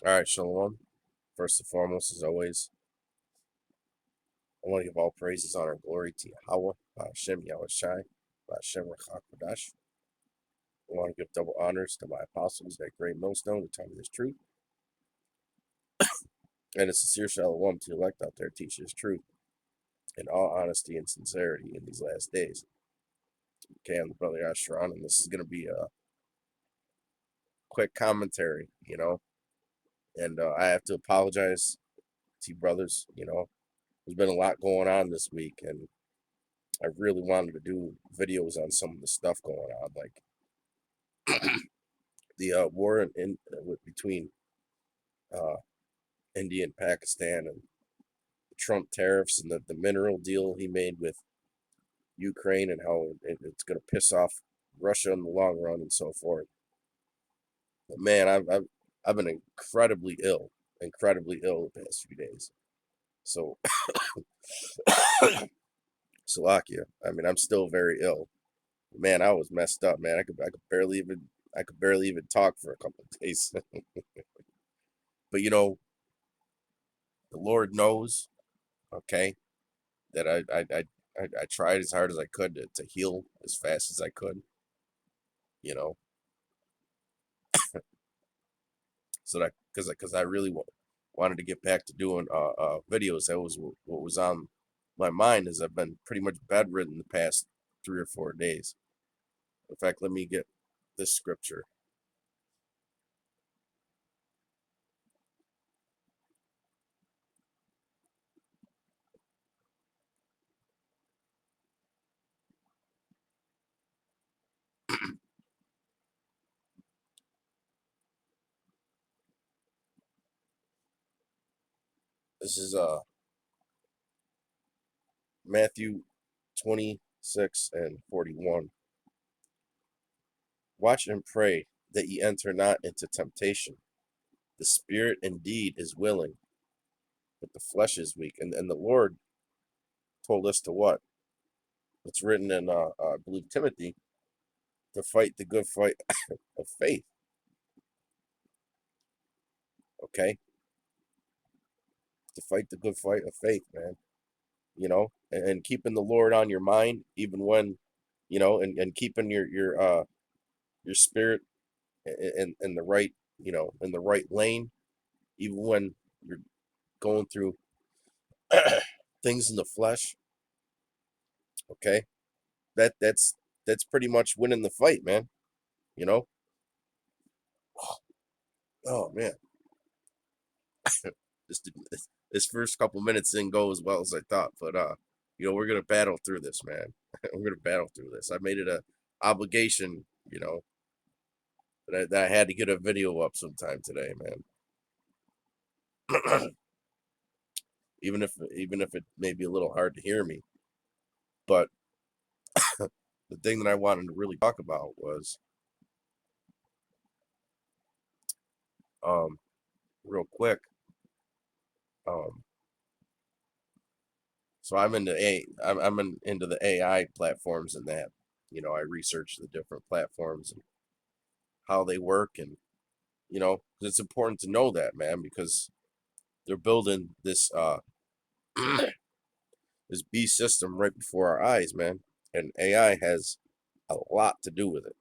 All right, Shalom. First and foremost, as always, I want to give all praises, honor, and glory to Yahweh, Hashem Yahweh Shai, Hashem Rachak. I want to give double honors to my apostles, that great millstone, to tell me this truth, and a sincere shalom to the elect out there, teach this truth in all honesty and sincerity in these last days. Okay, I'm the brother Ashran, and this is going to be a quick commentary, and I have to apologize to you brothers. There's been a lot going on this week, and I really wanted to do videos on some of the stuff going on, like the war between uh, India and Pakistan, and the Trump tariffs, and the mineral deal he made with Ukraine, and how it's going to piss off Russia in the long run, and so forth. But man, I've been incredibly ill the past few days. So, Slovakia. I mean, I'm still very ill. Man, I was messed up, man. I could barely even talk for a couple of days. But the Lord knows, okay, that I tried as hard as I could to heal as fast as I could, you know, so that because I really wanted to get back to doing videos. That was what was on my mind, as I've been pretty much bedridden the past 3 or 4 days. In fact, let me get this scripture. This is Matthew 26:41. Watch and pray that ye enter not into temptation. The spirit indeed is willing, but the flesh is weak. And the Lord told us to what? It's written in, I believe, Timothy, to fight the good fight of faith. Okay? To fight the good fight of faith, man. And keeping the Lord on your mind, even when, and keeping your spirit in the right, in the right lane, even when you're going through things in the flesh. Okay? That's pretty much winning the fight, man. You know? Oh man, this this first couple minutes didn't go as well as I thought, but we're gonna battle through this, man. We're gonna battle through this. I made it a obligation, that I had to get a video up sometime today, man. even if it may be a little hard to hear me, but the thing that I wanted to really talk about was um real quick. um So into the AI platforms, and that, I research the different platforms and how they work, and 'cause it's important to know that, man, because they're building this this beast system right before our eyes, man, and AI has a lot to do with it.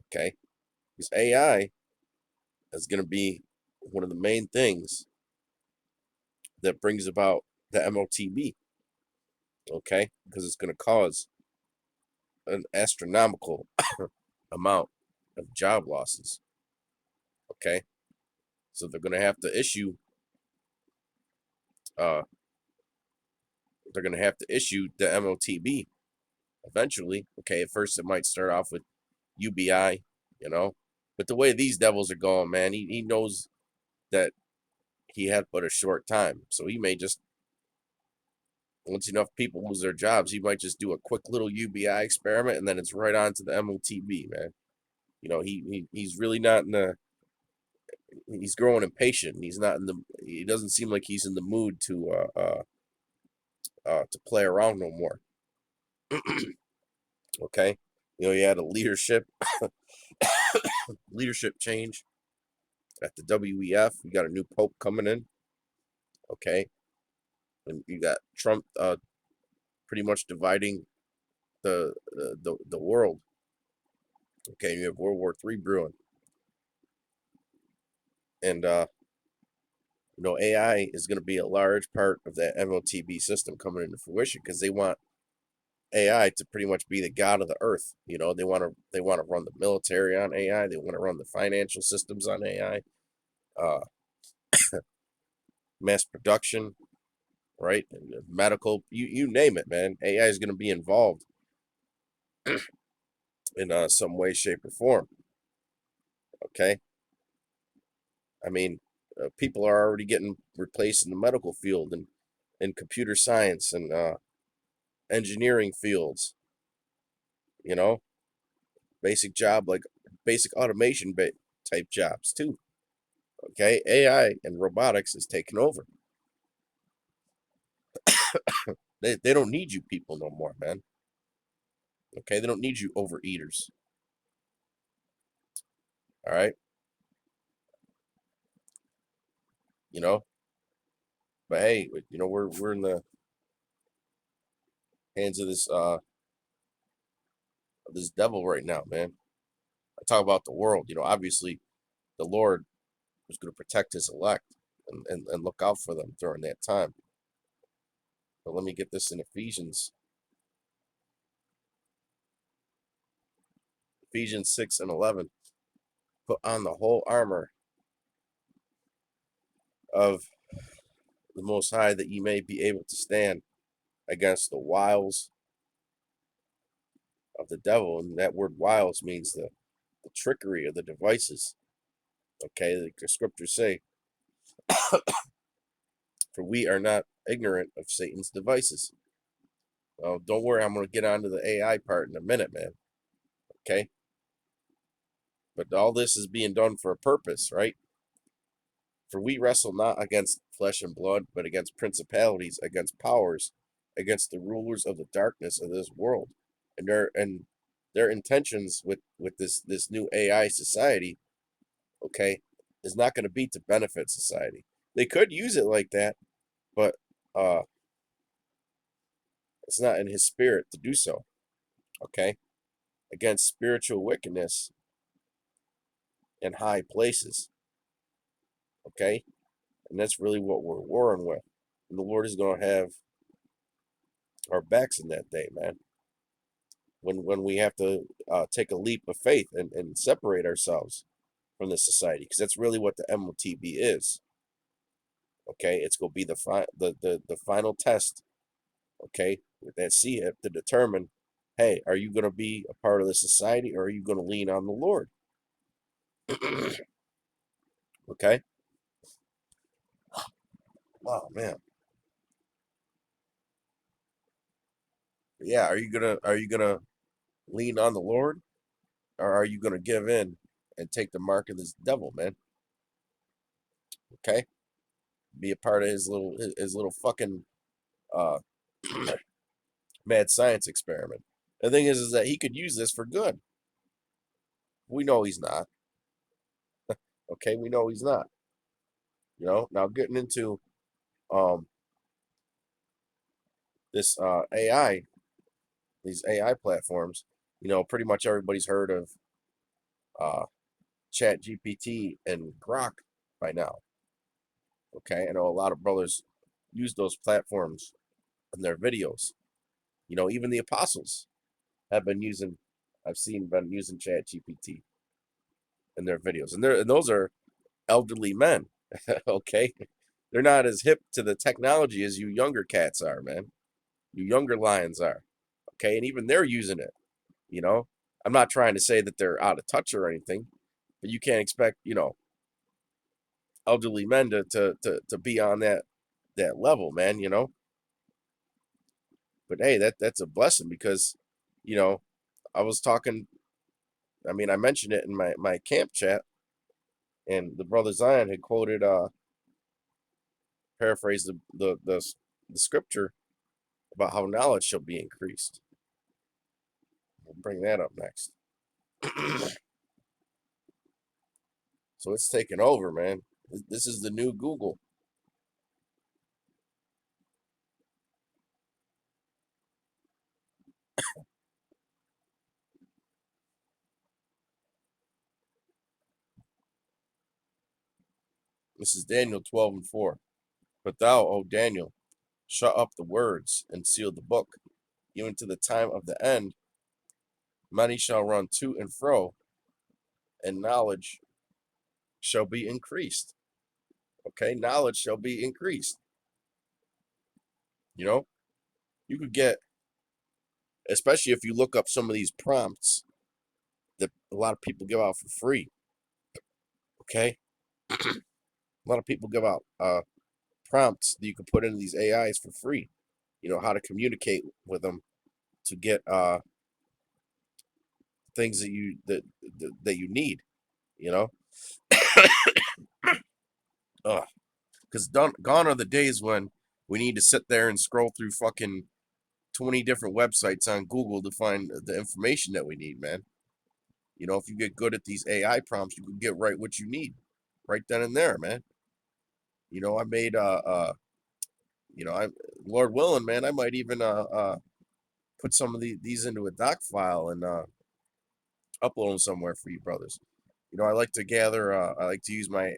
Okay, because AI is going to be one of the main things that brings about the MOTB. Okay, because it's going to cause an astronomical amount of job losses. Okay, so they're going to have to issue uh the MOTB eventually. Okay, at first it might start off with UBI, but the way these devils are going, man, he knows that he had but a short time, so he may just, once enough people lose their jobs, he might just do a quick little UBI experiment, and then it's right on to the MOTB, man. He's really not in the he's growing impatient. He doesn't seem like he's in the mood to play around no more. Okay, he had a leadership change At the WEF, we got a new pope coming in. Okay, and you got Trump pretty much dividing the world. Okay, you have World War III brewing, and AI is going to be a large part of that Motb system coming into fruition because they want AI to pretty much be the god of the earth. They want to run the military on AI. They want to run the financial systems on AI. Uh, Mass production, right? And medical, you name it, man. AI is going to be involved in some way, shape, or form. Okay, I mean, people are already getting replaced in the medical field and in computer science and engineering fields. You know, basic job like basic automation type jobs too. Okay, AI and robotics is taking over. They don't need you people no more, man. Okay, they don't need you overeaters. All right, you know. But hey, we're in the hands of this devil right now, man. I talk about the world. Obviously the Lord was going to protect his elect and look out for them during that time. But let me get this in Ephesians 6 and 11. Put on the whole armor of the Most High that ye may be able to stand against the wiles of the devil. And that word wiles means the trickery of the devices. Okay, like the scriptures say, for we are not ignorant of Satan's devices. Well, don't worry, I'm going to get onto the AI part in a minute, man. Okay, but all this is being done for a purpose, right? For we wrestle not against flesh and blood, but against principalities, against powers, against the rulers of the darkness of this world. And their intentions with this new AI society, okay, is not going to be to benefit society. They could use it like that, but uh it's not in his spirit to do so. Okay, against spiritual wickedness in high places. Okay, and that's really what we're warring with. And the Lord is going to have our backs in that day, man. When we have to take a leap of faith and separate ourselves from this society, because that's really what the Motb is. Okay, it's going to be the final test. Okay, with that CF to determine, hey, are you going to be a part of the society or are you going to lean on the Lord? Okay. Oh man. Yeah, are you gonna lean on the Lord, or are you gonna give in and take the mark of this devil, man? Okay, be a part of his little fucking uh mad science experiment. The thing is that he could use this for good. We know he's not. Okay, we know he's not. Now getting into um this AI, these AI platforms. Pretty much everybody's heard of uh Chat GPT and Grok by now. Okay, I know a lot of brothers use those platforms in their videos. Even the apostles have been using. I've seen been using Chat GPT in their videos, and those are elderly men. Okay, they're not as hip to the technology as you younger cats are, man. You younger lions are. Okay, and even they're using it. You know, I'm not trying to say that they're out of touch or anything, but you can't expect elderly men to be on that level, man. But hey, that's a blessing because, you know, I was talking. I mean, I mentioned it in my camp chat, and the brother Zion had quoted, paraphrased the scripture about how knowledge shall be increased. We'll bring that up next. So it's taking over, man. This is the new Google. This is Daniel 12 and 4. But thou, O Daniel, shut up the words and seal the book. Even to the time of the end, many shall run to and fro, and knowledge shall be increased. Okay, knowledge shall be increased. You know, you could get, especially if you look up some of these prompts that a lot of people give out for free. Okay, a lot of people give out prompts that you can put into these AIs for free. You know how to communicate with them to get things that you need. You know, because gone are the days when we need to sit there and scroll through fucking 20 different websites on Google to find the information that we need, man. You know, if you get good at these AI prompts, you can get right what you need right then and there, man. You know, I made I Lord willing, man, I might even put some of these into a doc file and upload them somewhere for you brothers. You know, I like to gather I like to use my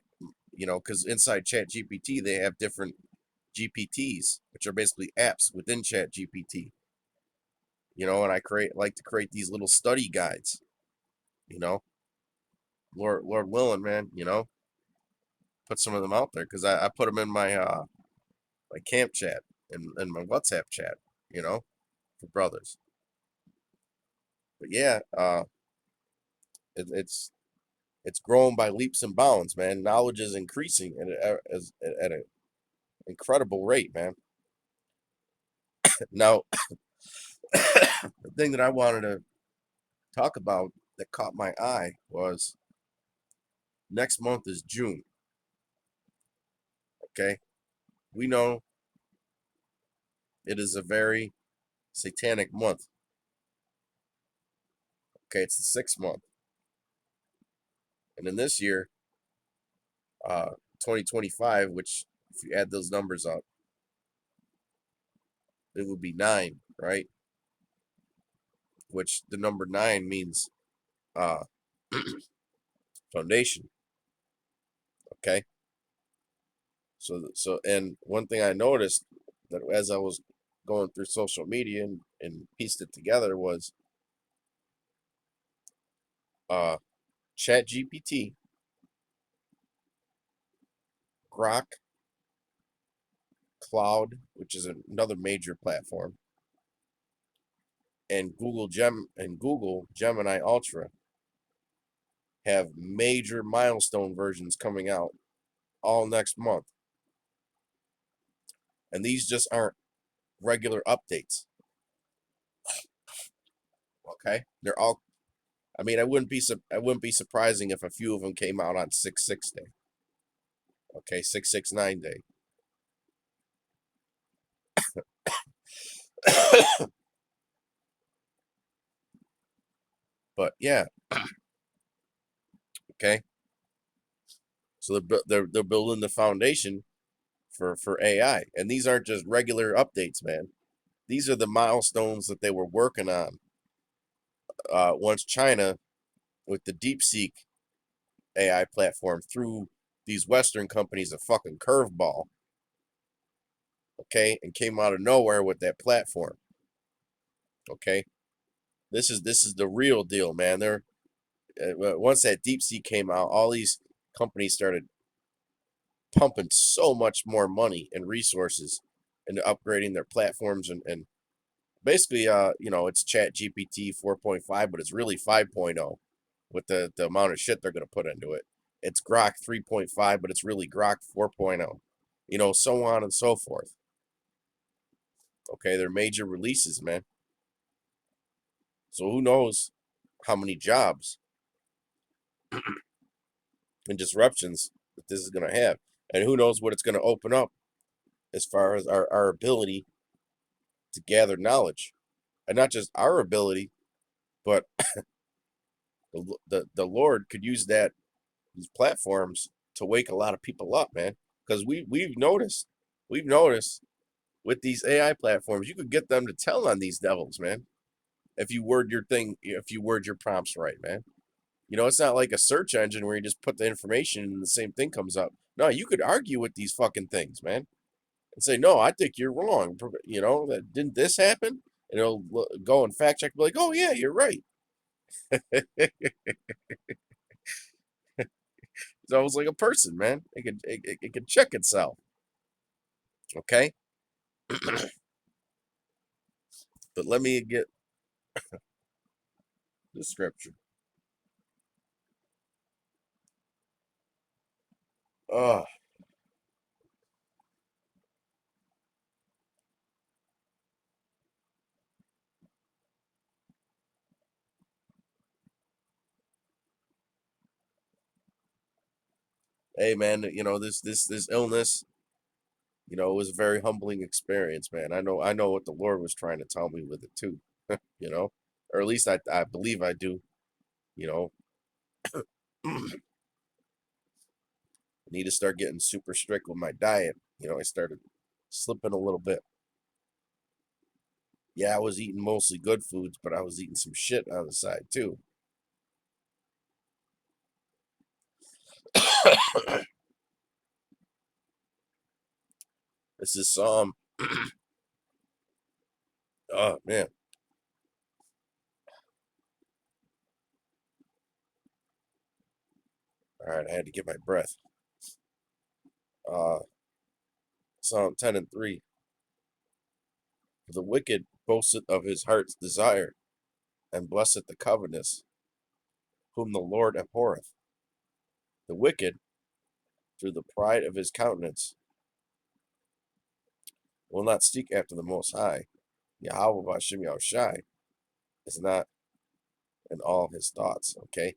cuz inside Chat GPT they have different GPTs, which are basically apps within Chat GPT. You know, and I like to create these little study guides, you know. Lord willing, man, you know, put some of them out there because I put them in my camp chat and my WhatsApp chat, you know, for brothers. But yeah, it's growing by leaps and bounds, man. Knowledge is increasing at an incredible rate, man. Now, the thing that I wanted to talk about that caught my eye was next month is June. Okay, we know it is a very satanic month. Okay, it's the 6th month, and in this year, 2025, which if you add those numbers up, it would be nine, right? Which the number nine means uh, foundation. Okay, and one thing I noticed that as I was going through social media and pieced it together was uh, Chat GPT, Grok, Cloud, which is another major platform, and Google Gemini Ultra have major milestone versions coming out all next month. And these just aren't regular updates. Okay, they're all. I mean, I wouldn't be surprising if a few of them came out on 6/6 day. Okay, 6/6/9 day. But yeah, okay. So they're building the foundation for AI, and these aren't just regular updates, man. These are the milestones that they were working on. Once China with the DeepSeek AI platform threw these Western companies a fucking curveball, okay, and came out of nowhere with that platform. Okay, this is the real deal, man. They're once that DeepSeek came out, all these companies started pumping so much more money and resources into upgrading their platforms and basically it's Chat GPT 4.5, but it's really 5.0 with the amount of shit they're going to put into it. It's Grok 3.5, but it's really Grok 4.0. You know, so on and so forth. Okay, they're major releases, man. So who knows how many jobs and disruptions that this is going to have. And who knows what it's going to open up as far as our ability to gather knowledge. And not just our ability, but the Lord could use that these platforms to wake a lot of people up, man. Because we've noticed with these AI platforms, you could get them to tell on these devils, man. If you word your prompts right, man. It's not like a search engine where you just put the information and the same thing comes up. No, you could argue with these fucking things, man, and say, no, I think you're wrong. That didn't this happen? And it'll go and fact check, be like, oh yeah, you're right. It's almost like a person, man. It could check itself. Okay, but let me get the scripture. Oh, hey, man. This illness. It was a very humbling experience, man. I know what the Lord was trying to tell me with it too. You know, or at least I believe I do. You know, I need to start getting super strict with my diet. I started slipping a little bit. Yeah, I was eating mostly good foods, but I was eating some shit on the side too. This is Psalm. Oh man! All right, I had to get my breath. Uh, Psalm 10:3. The wicked boasteth of his heart's desire, and blesseth the covetous, whom the Lord abhorreth. The wicked, through the pride of his countenance, will not seek after the Most High. Yahweh Bashem Yahushai is not in all his thoughts. Okay,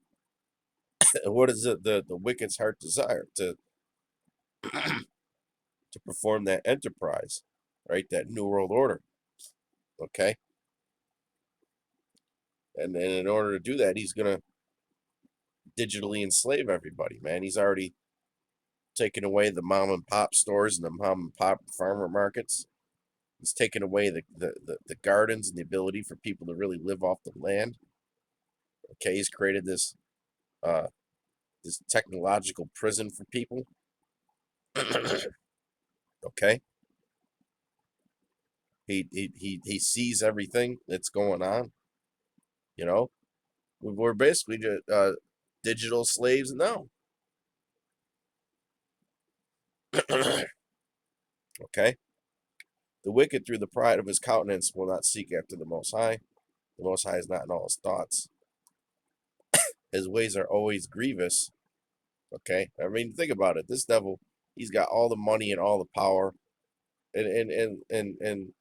and what is it the wicked's heart desire to perform that enterprise, right? That new world order. Okay, and in order to do that, he's gonna digitally enslave everybody, man. He's already taken away the mom and pop stores and the mom and pop farmer markets. He's taken away the gardens and the ability for people to really live off the land. Okay, he's created uh, this technological prison for people. Okay, he sees everything that's going on. You know, we're basically just digital slaves now. Okay, the wicked through the pride of his countenance will not seek after the Most High. The Most High is not in all his thoughts. His ways are always grievous. Okay, I mean, think about it. This devil, he's got all the money and all the power, and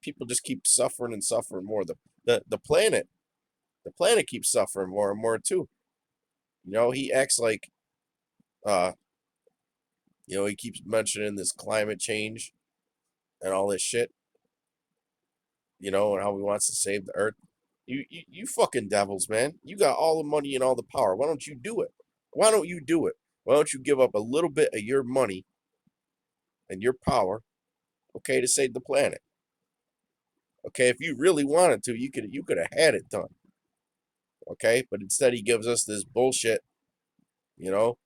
people just keep suffering and suffering more. The planet keeps suffering more and more too. He acts like uh, he keeps mentioning this climate change and all this shit. And how he wants to save the earth. You fucking devils, man. You got all the money and all the power. Why don't you do it? Why don't you do it? Why don't you give up a little bit of your money and your power, okay, to save the planet? Okay, if you really wanted to, you could have had it done. Okay, but instead he gives us this bullshit. You know,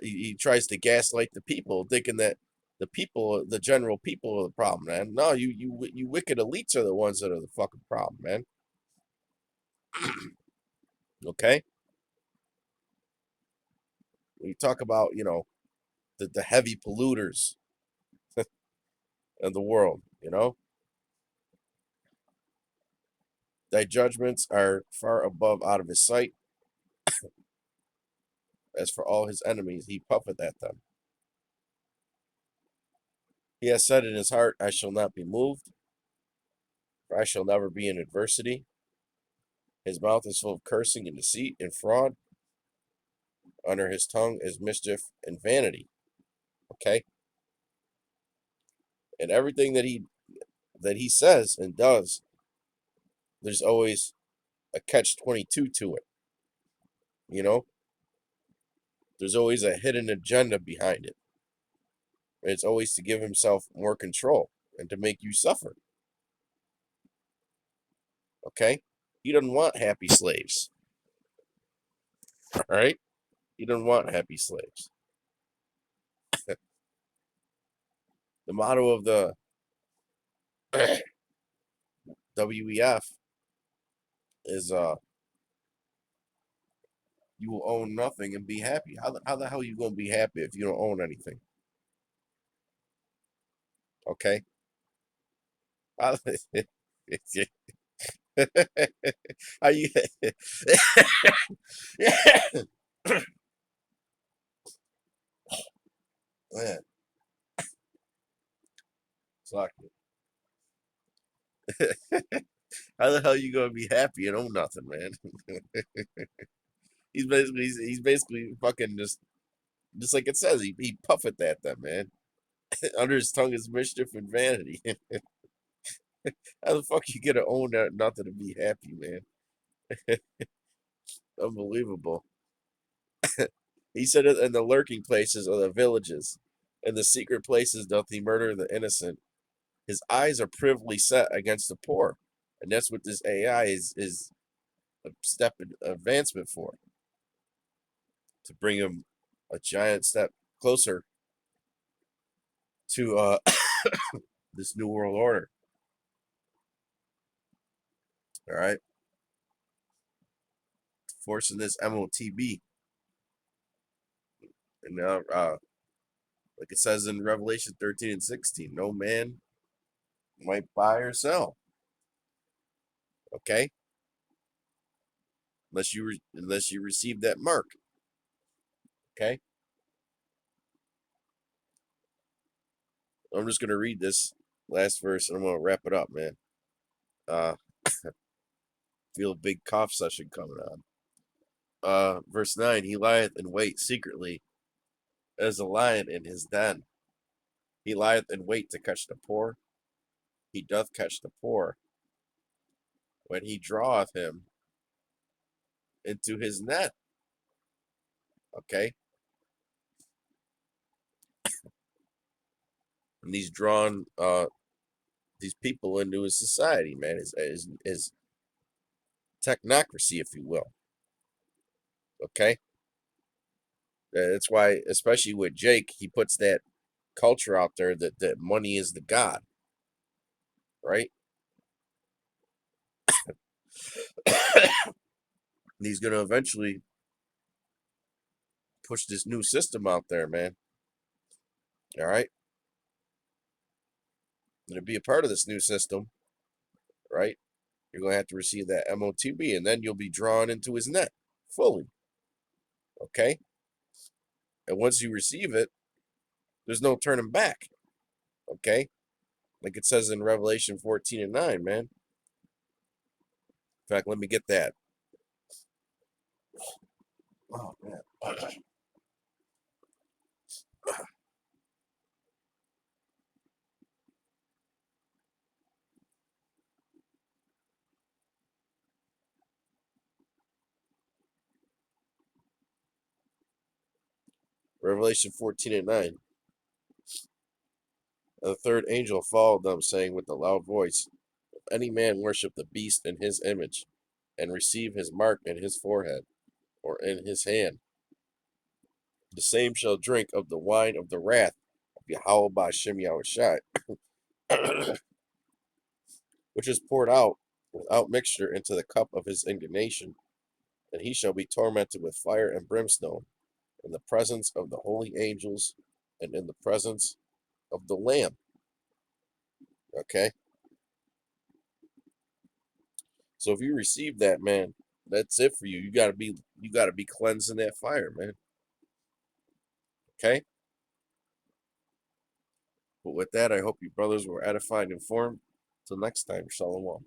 he tries to gaslight the people, thinking that the general people, are the problem, man. No, you wicked elites are the ones that are the fucking problem, man. Okay, when you talk about the heavy polluters of the world, thy judgments are far above out of his sight. As for all his enemies, he puffeth at them. He has said in his heart, I shall not be moved, for I shall never be in adversity. His mouth is full of cursing and deceit and fraud. Under his tongue is mischief and vanity. Okay? And everything that he says and does, there's always a catch 22 to it. You know? There's always a hidden agenda behind it. It's always to give himself more control and to make you suffer. Okay? He doesn't want happy slaves. All right? He doesn't want happy slaves. The motto of the WEF is you will own nothing and be happy. How the hell are you going to be happy if you don't own anything? Okay? How, how you man, suck it. How the hell are you going to be happy and own nothing, man? He's basically fucking just like it says, he puffeth at them, man. Under his tongue is mischief and vanity. How the fuck you gonna own that nothing to be happy, man? Unbelievable. He said it in the lurking places of the villages, in the secret places doth he murder the innocent. His eyes are privily set against the poor, and that's what this AI is a step in advancement for, to bring him a giant step closer to this new world order. All right, forcing this Motb, and now like it says in Revelation 13 and 16, no man might buy or sell. Okay, unless you receive that mark. Okay, I'm just gonna read this last verse and I'm gonna wrap it up, man. Uh, feel a big cough session coming on. Verse 9: He lieth in wait secretly as a lion in his den. He lieth in wait to catch the poor. He doth catch the poor when he draweth him into his net. Okay, and he's drawn these people into his society, man. His technocracy, if you will. Okay, that's why, especially with Jake, he puts that culture out there that money is the god, right? He's gonna eventually push this new system out there, man. All right, and to be a part of this new system, right? You're gonna have to receive that Motb, and then you'll be drawn into his net fully. Okay, and once you receive it, there's no turning back. Okay, like it says in Revelation 14 and 9, man. In fact, let me get that. Oh man. Revelation 14 and 9. And the third angel followed them, saying with a loud voice, if any man worship the beast in his image, and receive his mark in his forehead, or in his hand, the same shall drink of the wine of the wrath of Yahweh Ba'ashem Yahushai, which is poured out without mixture into the cup of his indignation, and he shall be tormented with fire and brimstone in the presence of the holy angels and in the presence of the Lamb. Okay? So if you receive that, man, that's it for you. You gotta be cleansed in that fire, man. Okay? But with that, I hope you brothers were edified and informed. Till next time, Shalom.